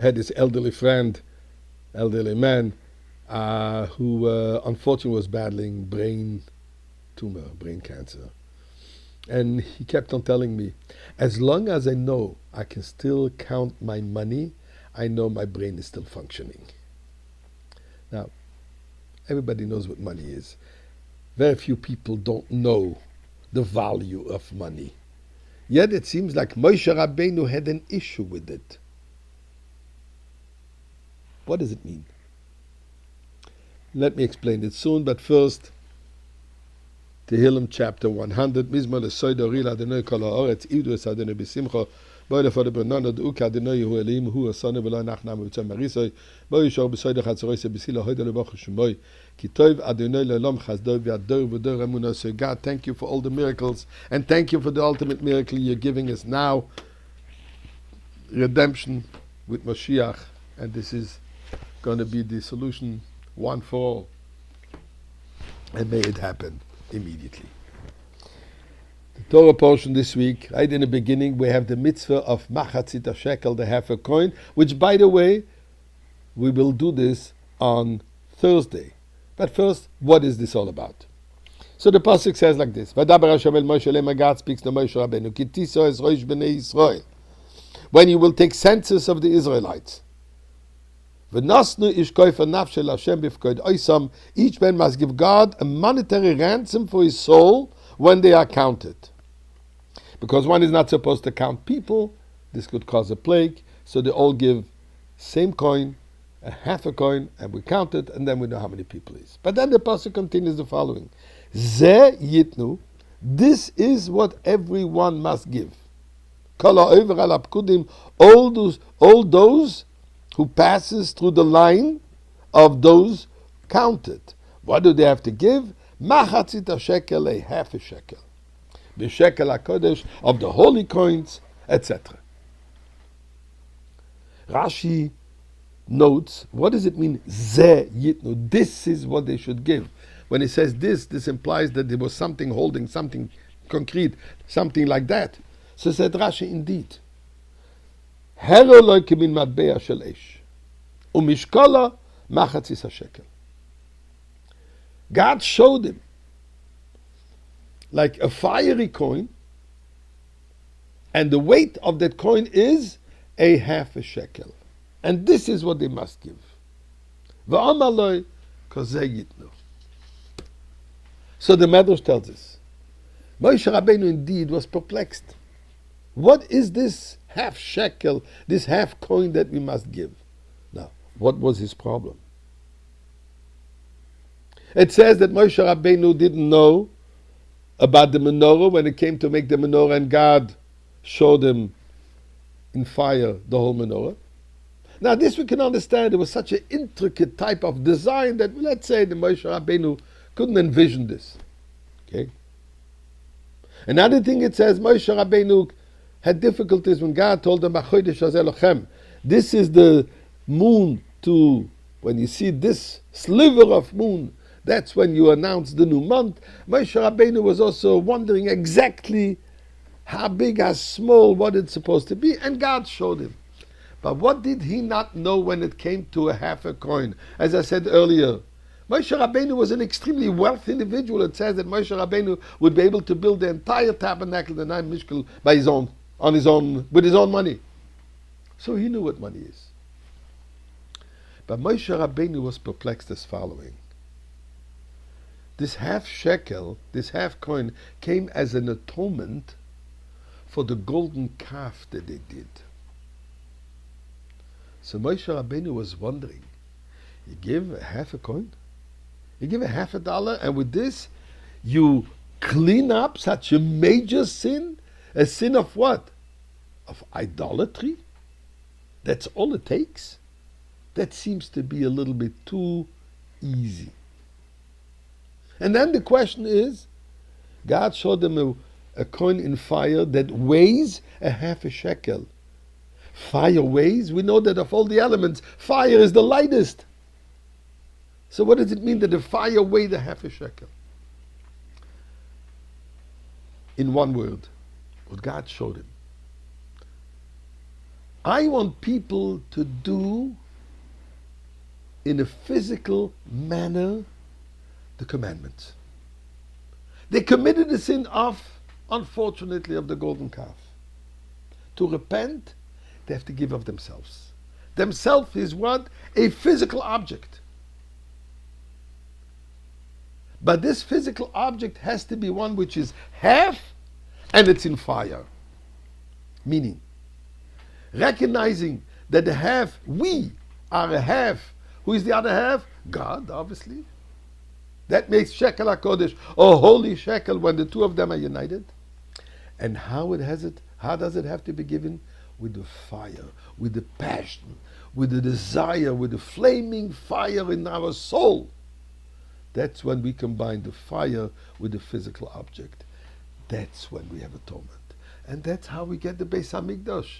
I had this elderly friend, elderly man, who unfortunately was battling brain tumor, brain cancer. And he kept on telling me, as long as I know I can still count my money, I know my brain is still functioning. Now, everybody knows what money is. Very few people don't know the value of money. Yet it seems like Moshe Rabbeinu had an issue with it. What does it mean? Let me explain it soon, but first, Tehillim chapter 100. Mizmor lesoido rila Adonai kol haaretz ivdu es Adonai b'simcha. Boi lefod b'nana d'uka Adonai hu Elohim hu asanu v'lo nachnam v'tzom marisoi. Boi yishor b'soido chatzeroise b'sila hoida lebachu shemoi. Ki tov Adonai le'olam chazdoi v'ador v'dor emunah. God, thank you for all the miracles, and thank you for the ultimate miracle you're giving us now. Redemption with Mashiach, and this is going to be the solution one for all. And may it happen immediately. The Torah portion this week, right in the beginning, we have the mitzvah of machatzit shekel, the half a coin, which, by the way, we will do this on Thursday. But first, what is this all about? So the pasuk says like this: Vadaber Hashem el Moshe lema, God speaks to Moshe Rabbeinu, ki tiso es roish bnei Yisrael, when you will take census of the Israelites. V'nasnu ish koifa nafshel Hashem b'fkod oisam. Each man must give God a monetary ransom for his soul when they are counted. Because one is not supposed to count people, this could cause a plague, so they all give same coin, a half a coin, and we count it, and then we know how many people it is. But then the pasuk continues the following: Ze yitnu, this is what everyone must give. Kol ha'over al hapkudim, all those who passes through the line of those counted. What do they have to give? Machatzit shekel, a half a shekel. The shekel HaKodesh of the holy coins, etc. Rashi notes, what does it mean, ze yitnu? This is what they should give. When he says this implies that there was something holding something concrete, something like that. So said Rashi, indeed. Hero lo kemin matbea shel esh, umishkola machatzis hashekel. God showed him like a fiery coin, and the weight of that coin is a half a shekel. And this is what they must give. V'amar lo kozeh yitnu. So the Medrash tells us, Moshe Rabbeinu indeed was perplexed. What is this half shekel, this half coin that we must give? Now, what was his problem? It says that Moshe Rabbeinu didn't know about the menorah when it came to make the menorah, and God showed him in fire the whole menorah. Now, this we can understand. It was such an intricate type of design that, let's say, the Moshe Rabbeinu couldn't envision this. Okay. Another thing it says, Moshe Rabbeinu had difficulties when God told him, this is the moon to, when you see this sliver of moon, that's when you announce the new month. Moshe Rabbeinu was also wondering exactly how big, how small, what it's supposed to be, and God showed him. But what did he not know when it came to a half a coin? As I said earlier, Moshe Rabbeinu was an extremely wealthy individual. It says that Moshe Rabbeinu would be able to build the entire tabernacle, the 9 mishkel, with his own money. So he knew what money is. But Moshe Rabbeinu was perplexed as following. This half shekel, this half coin, came as an atonement for the golden calf that they did. So Moshe Rabbeinu was wondering, you give a half a coin? You give a half $1, and with this, you clean up such a major sin? A sin of what? Of idolatry? That's all it takes? That seems to be a little bit too easy. And then the question is, God showed them a coin in fire that weighs a half a shekel. Fire weighs? We know that of all the elements, fire is the lightest. So what does it mean that the fire weighed a half a shekel? In one word, what God showed him. I want people to do in a physical manner the commandments. They committed the sin of, unfortunately, of the golden calf. To repent, they have to give of themselves. Themself is what? A physical object. But this physical object has to be one which is half and it's in fire. Meaning, recognizing that the half, we are a half. Who is the other half? God, obviously. That makes Shekel HaKodesh a holy shekel when the two of them are united. And how does it have to be given? With the fire, with the passion, with the desire, with the flaming fire in our soul. That's when we combine the fire with the physical object. That's when we have atonement. And that's how we get the Beis HaMikdash.